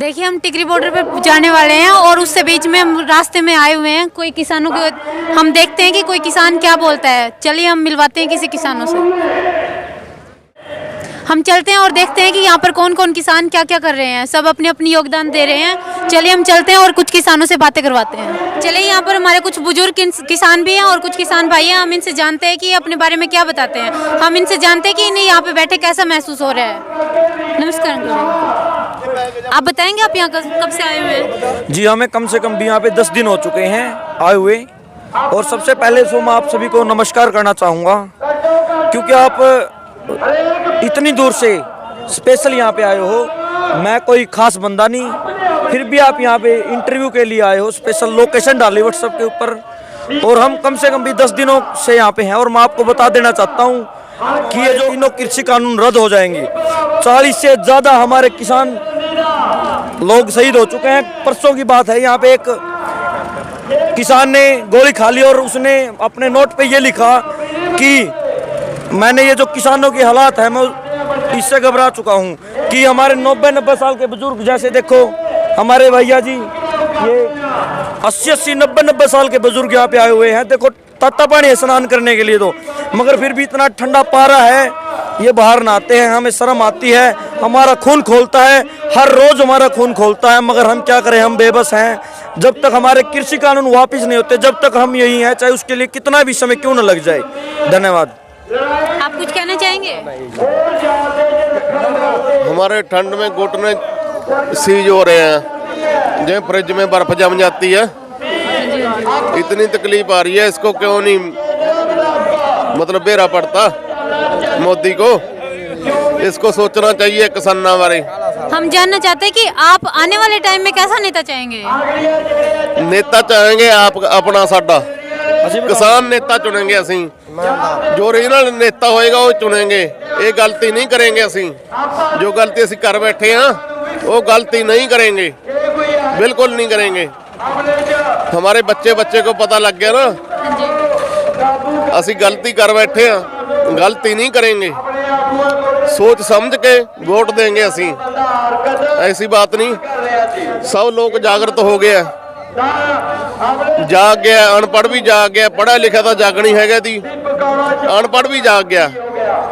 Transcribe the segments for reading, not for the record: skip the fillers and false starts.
देखिए हम टिकरी बॉर्डर पे जाने वाले हैं और उससे बीच में हम रास्ते में आए हुए हैं। कोई किसानों के हम देखते हैं कि कोई किसान क्या बोलता है। चलिए हम मिलवाते हैं किसी किसानों से। हम चलते हैं और देखते हैं कि यहाँ पर कौन कौन किसान क्या क्या कर रहे हैं। सब अपनी अपनी योगदान दे रहे हैं। चलिए हम चलते हैं और कुछ किसानों से बातें करवाते हैं। चलिए यहाँ पर हमारे कुछ बुजुर्ग किसान भी हैं और कुछ किसान भाई हैं। हम इनसे जानते हैं कि अपने बारे में क्या बताते हैं। हम इनसे जानते हैं कि इन्हें यहाँ पे बैठे कैसा महसूस हो रहा है। नमस्कार अंकल, आप बताएंगे आप यहाँ कब से आए हुए हैं? जी हमें कम से कम भी यहाँ पे 10 दिन हो चुके हैं आए हुए। और सबसे पहले तो मैं आप सभी को नमस्कार करना चाहूँगा, क्योंकि आप इतनी दूर से स्पेशल यहाँ पे आए हो। मैं कोई खास बंदा नहीं, फिर भी आप यहाँ पे इंटरव्यू के लिए आए हो। स्पेशल लोकेशन डाली व्हाट्सएप के ऊपर और हम कम से कम भी 10 दिनों से यहाँ पे हैं। और मैं आपको बता देना चाहता हूँ कि ये जो तीनों कृषि कानून रद्द हो जाएंगे। 40 से ज़्यादा हमारे किसान लोग शहीद हो चुके हैं। परसों की बात है, यहाँ पे एक किसान ने गोली खा ली और उसने अपने नोट पे ये लिखा कि मैंने ये जो किसानों की हालात है मैं इससे घबरा चुका हूँ। कि हमारे 90 साल के बुजुर्ग, जैसे देखो हमारे भैया जी ये 80 90 साल के बुजुर्ग यहाँ पे आए हुए हैं। देखो ताता पानी है स्नान करने के लिए तो, मगर फिर भी इतना ठंडा पारा है, ये बाहर नहाते हैं। हमें शर्म आती है, हमारा खून खोलता है, हर रोज हमारा खून खोलता है, मगर हम क्या करें, हम बेबस हैं। जब तक हमारे कृषि कानून वापस नहीं होते, जब तक हम यही हैं, चाहे उसके लिए कितना भी समय क्यों न लग जाए। धन्यवाद। आप कुछ कहना चाहेंगे? हमारे ठंड में घुटने सीज हो रहे हैं, जब फ्रिज में बर्फ जम जाती है। इतनी तकलीफ आ रही है, इसको क्यों नहीं मतलब बेरा पड़ता मोदी को। इसको सोचना चाहिए किसानों बारे। हम जानना चाहते हैं कि आप आने वाले टाइम में कैसा नेता चाहेंगे? नेता चाहेंगे आप अपना साडा किसान नेता चुनेंगे। असी जो ओरिजिनल नेता होएगा वो चुनेंगे। ये गलती नहीं करेंगे। असी जो गलती असी कर बैठे हैं वो गलती नहीं करेंगे, बिल्कुल नहीं करेंगे। हमारे बच्चे को पता लग गया ना, असी गलती कर बैठे हैं, गलती नहीं करेंगे। सोच समझ के वोट देंगे असी, ऐसी बात नहीं। सब लोग जागृत हो गए, जाग गया। अनपढ़ भी जाग गया, पढ़ा लिखा तो जागनी है दी, अनपढ़ भी जाग गया।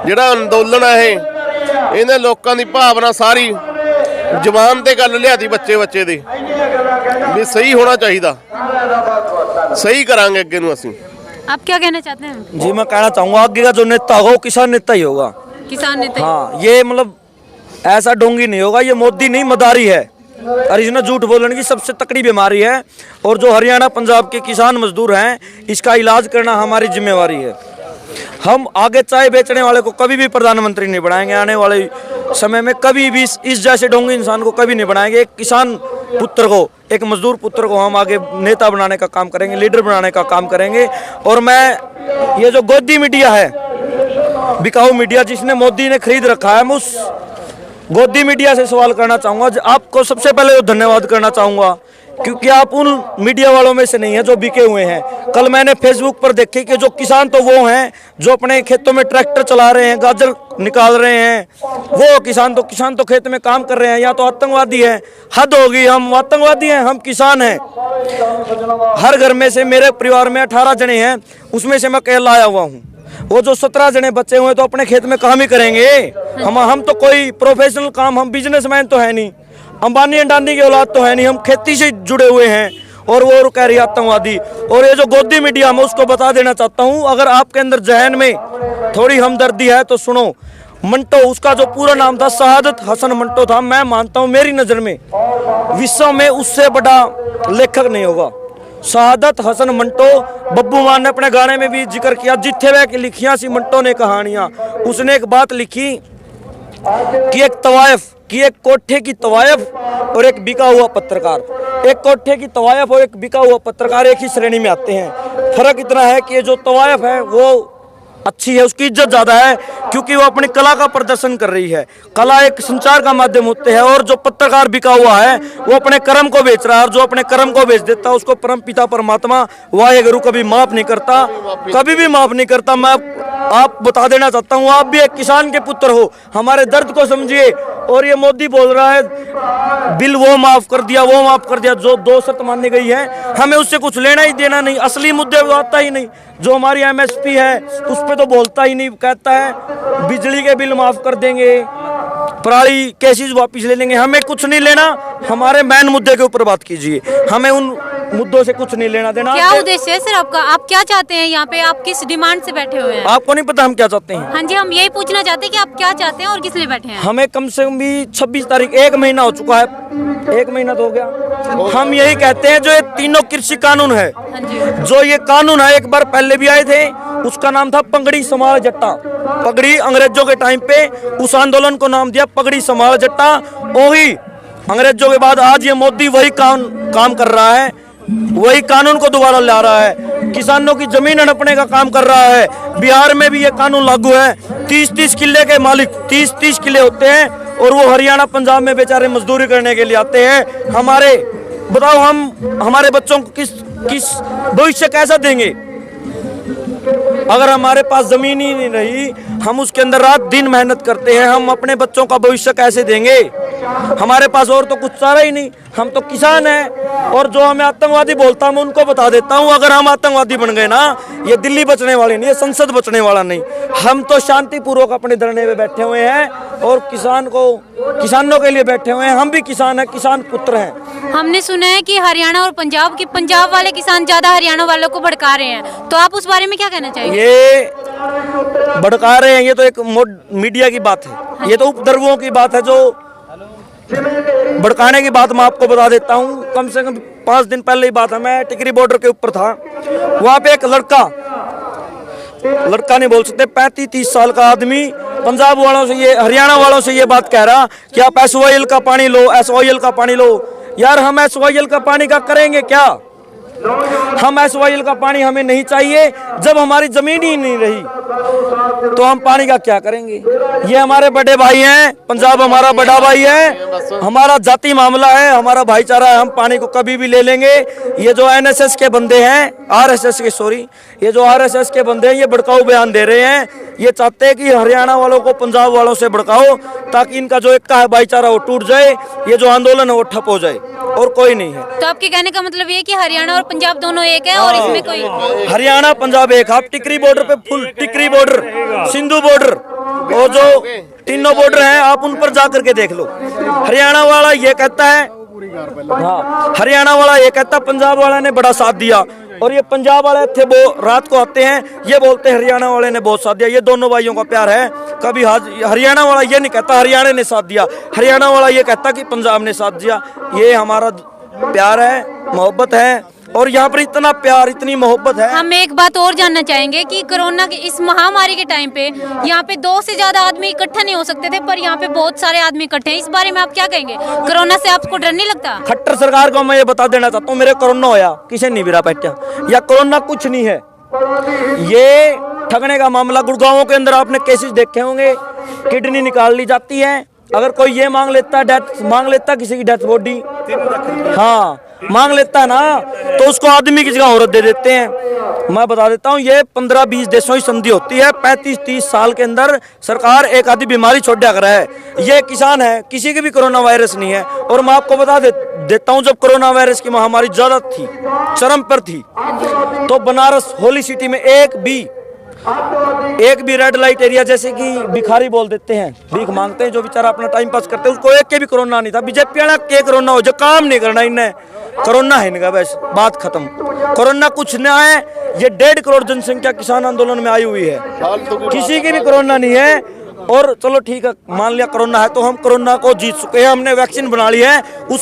ਜਿਹੜਾ ਅੰਦੋਲਨ ਹੈ ਇਹਨੇ ਲੋਕਾਂ ਦੀ ਭਾਵਨਾ ਸਾਰੀ ਜ਼ਬਾਨ ਤੇ ਗੱਲ ਲਿਆਦੀ ਬੱਚੇ ਦੀ ਵੀ ਸਹੀ ਹੋਣਾ ਚਾਹੀਦਾ। सही करांगे अगे नूं असीं। आप क्या कहना चाहते हैं? जी मैं कहना चाहूँगा आगे का जो नेता होगा वो किसान नेता ही होगा। किसान नेता? हाँ, ये मतलब ऐसा डोंगी नहीं होगा। ये मोदी नहीं, मदारी है। और इसने झूठ बोलने की सबसे तकड़ी बीमारी है। और जो हरियाणा पंजाब के किसान मजदूर हैं, इसका इलाज करना हमारी जिम्मेवारी है। हम आगे चाय बेचने वाले को कभी भी प्रधानमंत्री नहीं बनाएंगे। आने वाले समय में कभी भी इस जैसे ढोंगी इंसान को कभी नहीं बनाएंगे। एक किसान पुत्र को, एक मजदूर पुत्र को हम आगे नेता बनाने का काम करेंगे, लीडर बनाने का काम करेंगे। और मैं ये जो गोदी मीडिया है, बिकाऊ मीडिया जिसने मोदी ने खरीद रखा है, मैं उस गोदी मीडिया से सवाल करना चाहूँगा। आपको सबसे पहले धन्यवाद करना चाहूँगा, क्योंकि आप उन मीडिया वालों में से नहीं है जो बिके हुए हैं। कल मैंने फेसबुक पर देखे कि जो किसान तो वो हैं जो अपने खेतों में ट्रैक्टर चला रहे हैं, गाजर निकाल रहे हैं, वो किसान तो खेत में काम कर रहे हैं। या तो आतंकवादी है, हद होगी। हम आतंकवादी हैं, हम किसान हैं। हर घर में से, मेरे परिवार में 18 जने हैं, उसमें से मैं अकेला आया हुआ हूँ। वो जो 17 जने बच्चे हुए तो अपने खेत में काम ही करेंगे। हम तो कोई प्रोफेशनल काम, हम बिजनेसमैन तो है नहीं, अंबानी अंडानी की औलाद तो है नहीं, हम खेती से जुड़े हुए हैं। और वो कह रही है आतंकवादी। और ये जो गोदी मीडिया, मैं उसको बता देना चाहता हूँ, अगर आपके अंदर जहन में थोड़ी हमदर्दी है तो सुनो। मंटो, उसका जो पूरा नाम था शहादत हसन मंटो था। मैं मानता हूँ, मेरी नज़र में विश्व में उससे बड़ा लेखक नहीं होगा। शहादत हसन मंटो, बब्बू मान ने अपने गाने में भी जिक्र किया, जिथे वह की लिखियाँ सी मंटो ने कहानियाँ। उसने एक बात लिखी कि एक तवायफ, कि एक कोठे की तवायफ और एक बिका हुआ पत्रकार। एक कोठे की तवायफ और एक बिका हुआ पत्रकार एक ही श्रेणी में आते हैं। फर्क इतना है कि जो तवायफ है वो अच्छी है, उसकी इज्जत ज़्यादा है, क्योंकि वो अपनी कला का प्रदर्शन कर रही है। कला एक संचार का माध्यम होते हैं। और जो पत्रकार बिका हुआ है वो अपने कर्म को बेच रहा है। और जो अपने कर्म को बेच देता है उसको परम पिता परमात्मा वाहे गुरु कभी माफ़ नहीं करता, कभी भी माफ़ नहीं करता। मैं आप बता देना चाहता हूँ, आप भी एक किसान के पुत्र हो, हमारे दर्द को समझिए। और ये मोदी बोल रहा है बिल वो माफ कर दिया, वो माफ कर दिया, जो 2 शर्त मानी गई है हमें उससे कुछ लेना ही देना नहीं। असली मुद्दे वो आता ही नहीं। जो हमारी एमएसपी है उस पर तो बोलता ही नहीं, कहता है बिजली के बिल माफ कर देंगे, पराली केसेस वापिस ले लेंगे। हमें कुछ नहीं लेना, हमारे मेन मुद्दे के ऊपर बात कीजिए, हमें उन मुद्दों से कुछ नहीं लेना देना। क्या उद्देश्य है सर आपका, आप क्या चाहते हैं यहाँ पे, आप किस डिमांड से बैठे हुए हैं? आपको नहीं पता हम क्या चाहते हैं? हाँ जी, हम यही पूछना चाहते हैं कि आप क्या चाहते हैं और किस लिए बैठे हैं? हमें कम से कम भी 26 तारीख 1 महीना हो चुका है, 1 महीना तो हो गया। हम यही कहते हैं जो ये तीनों कृषि कानून है, हाँ जी। जो ये कानून है, एक बार पहले भी आए थे, उसका नाम था पगड़ी समाल जट्टा। पगड़ी अंग्रेजों के टाइम पे उस आंदोलन को नाम दिया पगड़ी समाल जट्टा। वही अंग्रेजों के बाद आज ये मोदी वही काम कर रहा है, वही कानून को दोबारा ला रहा है, किसानों की जमीन हड़पने का काम कर रहा है। बिहार में भी ये कानून लागू है। 30-30 किले के मालिक 30-30 किले होते हैं और वो हरियाणा पंजाब में बेचारे मजदूरी करने के लिए आते हैं। हमारे बताओ, हम हमारे बच्चों को किस भविष्य कैसा देंगे? अगर हमारे पास जमीन ही नहीं रही, हम उसके अंदर रात दिन मेहनत करते हैं, हम अपने बच्चों का भविष्य कैसे देंगे? हमारे पास और तो कुछ चारा ही नहीं, हम तो किसान हैं। और जो हमें आतंकवादी बोलता मैं उनको बता देता हूं, अगर हम आतंकवादी बन गए ना, ये दिल्ली बचने वाली नहीं, ये संसद बचने वाला नहीं। हम तो शांतिपूर्वक अपने धरने पे बैठे हुए हैं और किसानों के लिए बैठे हुए हैं। हम भी किसान हैं, किसान पुत्र हैं। हमने सुना है कि हरियाणा और पंजाब वाले किसान ज्यादा हरियाणा वालों को भड़का रहे हैं, तो आप उस बारे में क्या कहना चाहिए? ये भड़का रहे हैं, ये तो एक मीडिया की बात है, ये तो उपद्रवों की बात है। जो भड़काने की बात मैं आपको बता देता हूँ, कम से कम 5 दिन पहले ही बात है। मैं टिकरी बॉर्डर के ऊपर था, वहाँ पे एक लड़का नहीं बोल सकते, 35-30 साल का आदमी पंजाब वालों से, ये हरियाणा वालों से ये बात कह रहा कि आप SOIL का पानी लो, SOIL का पानी लो। यार हम SOIL का पानी का करेंगे क्या? हम SOIL का पानी हमें नहीं चाहिए। जब हमारी जमीन ही नहीं रही तो हम पानी का क्या करेंगे? ये हमारे बड़े भाई हैं, पंजाब हमारा बड़ा भाई है, हमारा जाति मामला है, हमारा भाईचारा है, हम पानी को कभी भी ले लेंगे। ये जो NSS के बंदे हैं, RSS के सॉरी, ये जो RSS के बंदे हैं, ये भड़काऊ बयान दे रहे हैं। ये चाहते हैं कि हरियाणा वालों को पंजाब वालों से भड़काओ ताकि इनका जो एक का है भाईचारा वो टूट जाए, ये जो आंदोलन है वो ठप हो जाए, और कोई नहीं है। तो आपके कहने का मतलब ये कि हरियाणा और पंजाब दोनों एक है और इसमें कोई हरियाणा पंजाब एक। आप टिकरी बॉर्डर पे फुल टिकरी बॉर्डर, सिंधु बॉर्डर और जो तीनों बॉर्डर हैं आप उन पर जाकर के देख लो। हरियाणा वाला ये कहता है, हाँ हरियाणा वाला ये कहता पंजाब वाला ने बड़ा साथ दिया, और ये पंजाब वाले थे वो रात को आते हैं, ये बोलते हैं हरियाणा वाले ने बहुत साथ दिया। ये दोनों भाइयों का प्यार है। कभी हरियाणा वाला ये नहीं कहता हरियाणा ने साथ दिया, हरियाणा वाला ये कहता कि पंजाब ने साथ दिया। ये हमारा प्यार है, मोहब्बत है, और यहाँ पर इतना प्यार, इतनी मोहब्बत है। हम एक बात और जानना चाहेंगे कि कोरोना के इस महामारी के टाइम पे यहाँ पे 2 से ज्यादा आदमी इकट्ठा नहीं हो सकते थे, पर यहाँ पे बहुत सारे आदमी इकट्ठे हैं। इस बारे में आप क्या कहेंगे? कोरोना से आपको डर नहीं लगता? खट्टर सरकार को मैं ये बता देना चाहता हूँ, मेरे कोरोना होया किसे नहीं बिरा बैठा, या कोरोना कुछ नहीं है। ये ठगने का मामला, गुड़गांव के अंदर आपने केसेस देखे होंगे, किडनी निकाल ली जाती है। अगर कोई ये मांग लेता किसी की डेथ बॉडी, हाँ मांग लेता है ना, तो उसको आदमी की जगह औरत दे देते हैं। मैं बता देता हूँ, ये 15-20 देशों की संधि होती है। 35-30 साल के अंदर सरकार एक आधी बीमारी छोड़ दिया कर है। ये किसान है, किसी की भी कोरोना वायरस नहीं है। और मैं आपको बता देता हूँ, जब कोरोना वायरस की महामारी ज्यादा थी, चरम पर थी, तो बनारस होली सिटी में एक भी रेड लाइट एरिया, जैसे कि भिखारी बोल देते हैं, भीख मांगते हैं, जो बेचारा अपना टाइम पास करते हैं, उसको एक के भी कोरोना नहीं था। बीजेपी वाला के कोरोना हो, जो काम नहीं करना इनने, कोरोना है इनका, बस बात खत्म। कोरोना कुछ ना है। ये 1.5 करोड़ जनसंख्या किसान आंदोलन में आई हुई है, किसी की भी कोरोना नहीं है। और चलो ठीक है, मान लिया कोरोना है, तो हम कोरोना को जीत चुके हैं, हमने वैक्सीन बना ली है। वो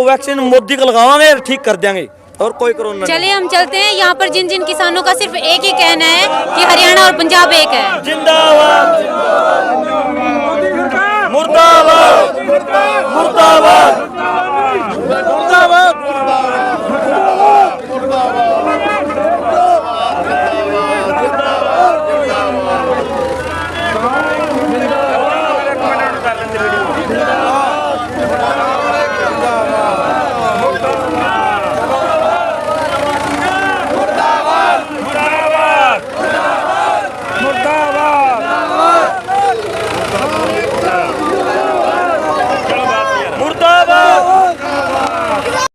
वैक्सीन मोदी को लगावांगे, ठीक कर देंगे, और कोई कोरोना। चलिए हम चलते हैं। यहाँ पर जिन जिन किसानों का सिर्फ एक ही कहना है कि हरियाणा और पंजाब एक है। जिंदाबाद, मुर्दाबाद, मुर्दाबाद, मुर्दाबाद।